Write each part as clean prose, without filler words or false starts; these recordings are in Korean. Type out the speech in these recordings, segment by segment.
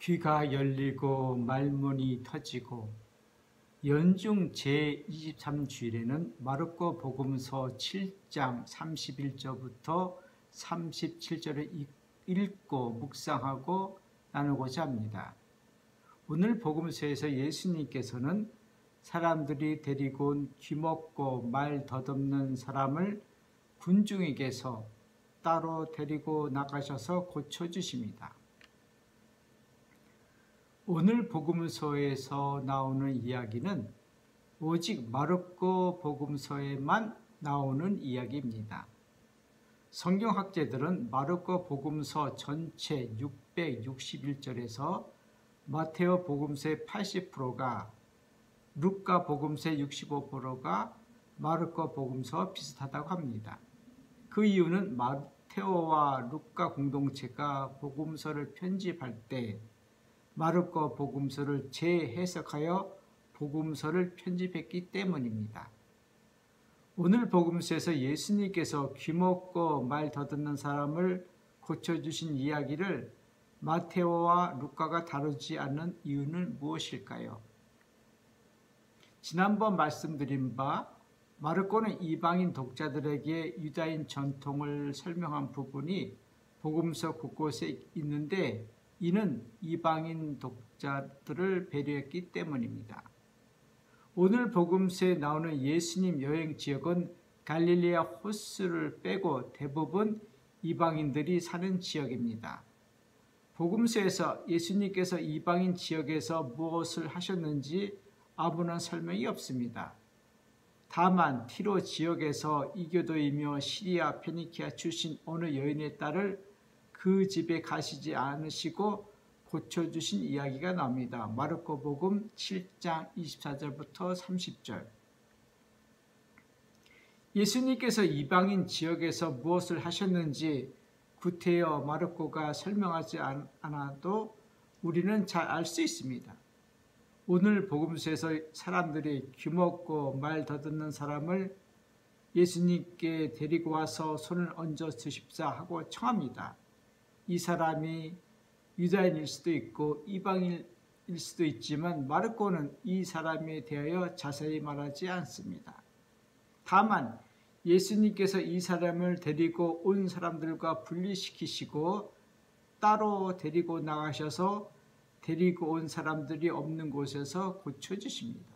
귀가 열리고 말문이 터지고 연중 제23주일에는 마르코 복음서 7장 31절부터 37절을 읽고 묵상하고 나누고자 합니다. 오늘 복음서에서 예수님께서는 사람들이 데리고 온 귀먹고 말 더듬는 사람을 군중에게서 따로 데리고 나가셔서 고쳐주십니다. 오늘 복음서에서 나오는 이야기는 오직 마르코 복음서에만 나오는 이야기입니다. 성경학자들은 마르코 복음서 전체 661절에서 마테오 복음서의 80%가, 루카 복음서의 65%가 마르코 복음서와 비슷하다고 합니다. 그 이유는 마테오와 루카 공동체가 복음서를 편집할 때 마르코 복음서를 재해석하여 복음서를 편집했기 때문입니다. 오늘 복음서에서 예수님께서 귀먹고 말 더듬는 사람을 고쳐주신 이야기를 마테오와 루카가 다루지 않는 이유는 무엇일까요? 지난번 말씀드린 바 마르코는 이방인 독자들에게 유다인 전통을 설명한 부분이 복음서 곳곳에 있는데 이는 이방인 독자들을 배려했기 때문입니다. 오늘 복음서에 나오는 예수님 여행 지역은 갈릴리아 호수를 빼고 대부분 이방인들이 사는 지역입니다. 복음서에서 예수님께서 이방인 지역에서 무엇을 하셨는지 아무런 설명이 없습니다. 다만 티로 지역에서 이교도이며 시리아 페니키아 출신 어느 여인의 딸을 그 집에 가시지 않으시고 고쳐주신 이야기가 나옵니다. 마르코 복음 7장 24절부터 30절. 예수님께서 이방인 지역에서 무엇을 하셨는지 구태여 마르코가 설명하지 않아도 우리는 잘 알 수 있습니다. 오늘 복음서에서 사람들이 귀먹고 말 더듬는 사람을 예수님께 데리고 와서 손을 얹어 주십사 하고 청합니다. 이 사람이 유다인일 수도 있고 이방인일 수도 있지만 마르코는 이 사람에 대하여 자세히 말하지 않습니다. 다만 예수님께서 이 사람을 데리고 온 사람들과 분리시키시고 따로 데리고 나가셔서 데리고 온 사람들이 없는 곳에서 고쳐주십니다.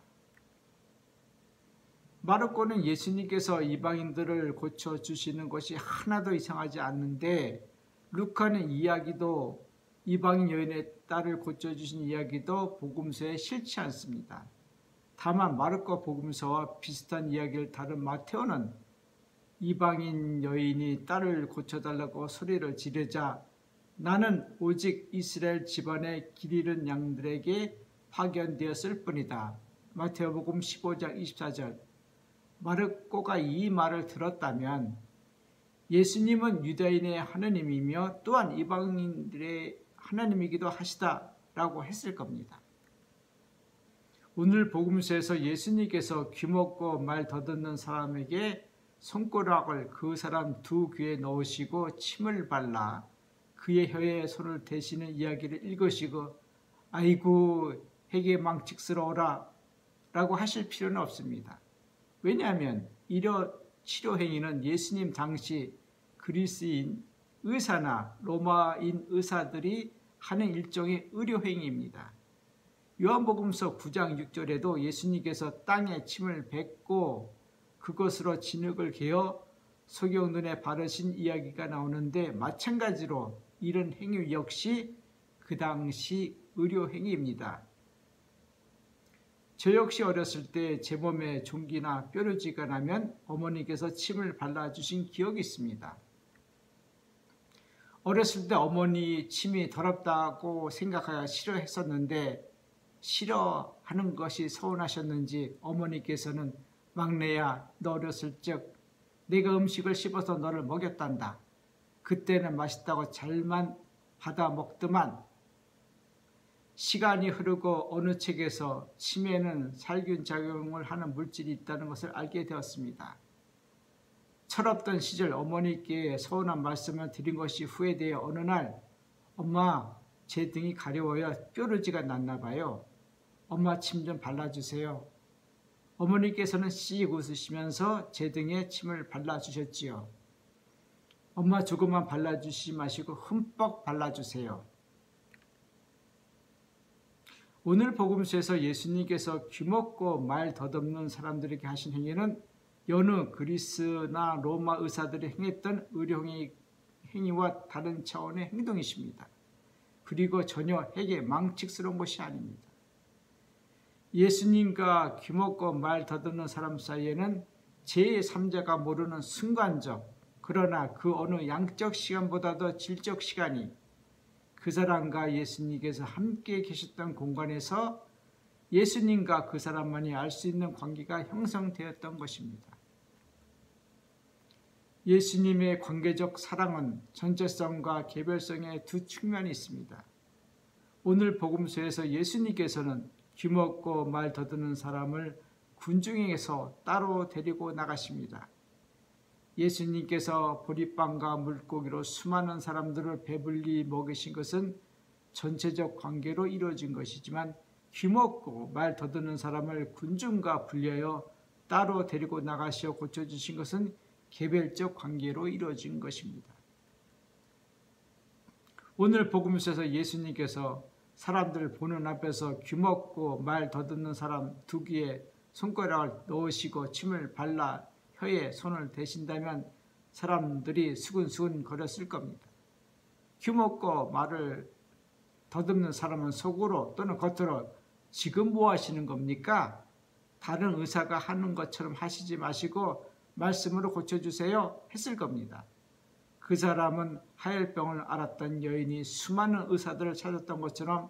마르코는 예수님께서 이방인들을 고쳐주시는 것이 하나도 이상하지 않는데 루카는 이야기도 이방인 여인의 딸을 고쳐주신 이야기도 복음서에 실지 않습니다. 다만 마르코 복음서와 비슷한 이야기를 다룬 마테오는 이방인 여인이 딸을 고쳐달라고 소리를 지르자 나는 오직 이스라엘 집안의 길 잃은 양들에게 파견되었을 뿐이다. 마테오복음 15장 24절. 마르코가 이 말을 들었다면 예수님은 유다인의 하나님이며 또한 이방인들의 하나님이기도 하시다라고 했을 겁니다. 오늘 복음서에서 예수님께서 귀먹고 말 더듬는 사람에게 손가락을 그 사람 두 귀에 넣으시고 침을 발라 그의 혀에 손을 대시는 이야기를 읽으시고 아이고 해게 망측스러워라 라고 하실 필요는 없습니다. 왜냐하면 이런 치료 행위는 예수님 당시 그리스인 의사나 로마인 의사들이 하는 일종의 의료 행위입니다. 요한복음서 9장 6절에도 예수님께서 땅에 침을 뱉고 그것으로 진흙을 개어 소경 눈에 바르신 이야기가 나오는데 마찬가지로 이런 행위 역시 그 당시 의료 행위입니다. 저 역시 어렸을 때 제 몸에 종기나 뾰루지가 나면 어머니께서 침을 발라주신 기억이 있습니다. 어렸을 때 어머니 침이 더럽다고 생각하여 싫어했었는데 싫어하는 것이 서운하셨는지 어머니께서는 막내야 너 어렸을 적 내가 음식을 씹어서 너를 먹였단다. 그때는 맛있다고 잘만 받아 먹더만 시간이 흐르고 어느 책에서 침에는 살균 작용을 하는 물질이 있다는 것을 알게 되었습니다. 철없던 시절 어머니께 서운한 말씀을 드린 것이 후회되어 어느 날 엄마 제 등이 가려워요. 뾰루지가 났나 봐요. 엄마 침 좀 발라주세요. 어머니께서는 씩 웃으시면서 제 등에 침을 발라주셨지요. 엄마 조금만 발라주시지 마시고 흠뻑 발라주세요. 오늘 복음서에서 예수님께서 귀먹고 말 더듬는 사람들에게 하신 행위는 여느 그리스나 로마 의사들이 행했던 의료 행위와 다른 차원의 행동이십니다. 그리고 전혀 해게 망측스러운 것이 아닙니다. 예수님과 귀먹고 말 더듬는 사람 사이에는 제3자가 모르는 순간적, 그러나 그 어느 양적 시간보다도 질적 시간이 그 사람과 예수님께서 함께 계셨던 공간에서 예수님과 그 사람만이 알 수 있는 관계가 형성되었던 것입니다. 예수님의 관계적 사랑은 전체성과 개별성의 두 측면이 있습니다. 오늘 복음서에서 예수님께서는 귀먹고 말 더듬는 사람을 군중에서 따로 데리고 나가십니다. 예수님께서 보리빵과 물고기로 수많은 사람들을 배불리 먹이신 것은 전체적 관계로 이루어진 것이지만 귀먹고 말 더듬는 사람을 군중과 분리하여 따로 데리고 나가시어 고쳐주신 것은 개별적 관계로 이루어진 것입니다. 오늘 복음서에서 예수님께서 사람들 보는 앞에서 귀먹고 말 더듬는 사람 두 귀에 손가락을 넣으시고 침을 발라 혀에 손을 대신다면 사람들이 수근수근 거렸을 겁니다. 귀먹고 말을 더듬는 사람은 속으로 또는 겉으로 지금 뭐 하시는 겁니까? 다른 의사가 하는 것처럼 하시지 마시고 말씀으로 고쳐주세요 했을 겁니다. 그 사람은 하혈병을 앓았던 여인이 수많은 의사들을 찾았던 것처럼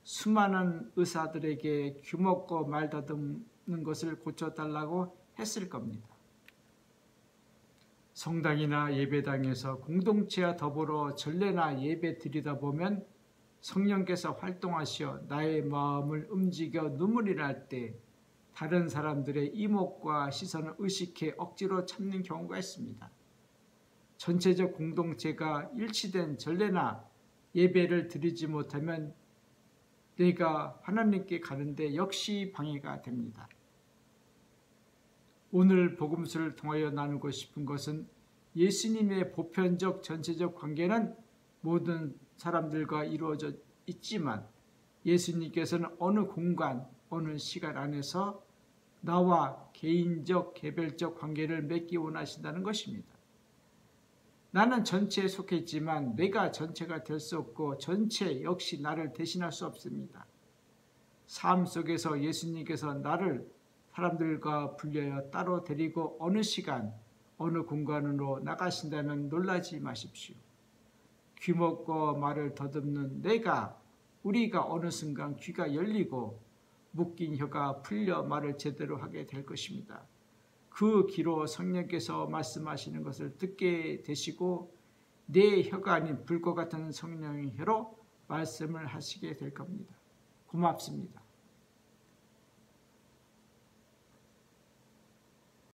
수많은 의사들에게 귀먹고 말 더듬는 것을 고쳐달라고 했을 겁니다. 성당이나 예배당에서 공동체와 더불어 전례나 예배 드리다 보면 성령께서 활동하시어 나의 마음을 움직여 눈물이 날 때 다른 사람들의 이목과 시선을 의식해 억지로 참는 경우가 있습니다. 전체적 공동체가 일치된 전례나 예배를 드리지 못하면 내가 하나님께 가는데 역시 방해가 됩니다. 오늘 복음서를 통하여 나누고 싶은 것은 예수님의 보편적 전체적 관계는 모든 사람들과 이루어져 있지만 예수님께서는 어느 공간, 어느 시간 안에서 나와 개인적, 개별적 관계를 맺기 원하신다는 것입니다. 나는 전체에 속해 있지만 내가 전체가 될 수 없고 전체 역시 나를 대신할 수 없습니다. 삶 속에서 예수님께서 나를 사람들과 분리하여 따로 데리고 어느 시간, 어느 공간으로 나가신다면 놀라지 마십시오. 귀먹고 말을 더듬는 우리가 어느 순간 귀가 열리고 묶인 혀가 풀려 말을 제대로 하게 될 것입니다. 그 귀로 성령께서 말씀하시는 것을 듣게 되시고 내 혀가 아닌 불과 같은 성령의 혀로 말씀을 하시게 될 겁니다. 고맙습니다.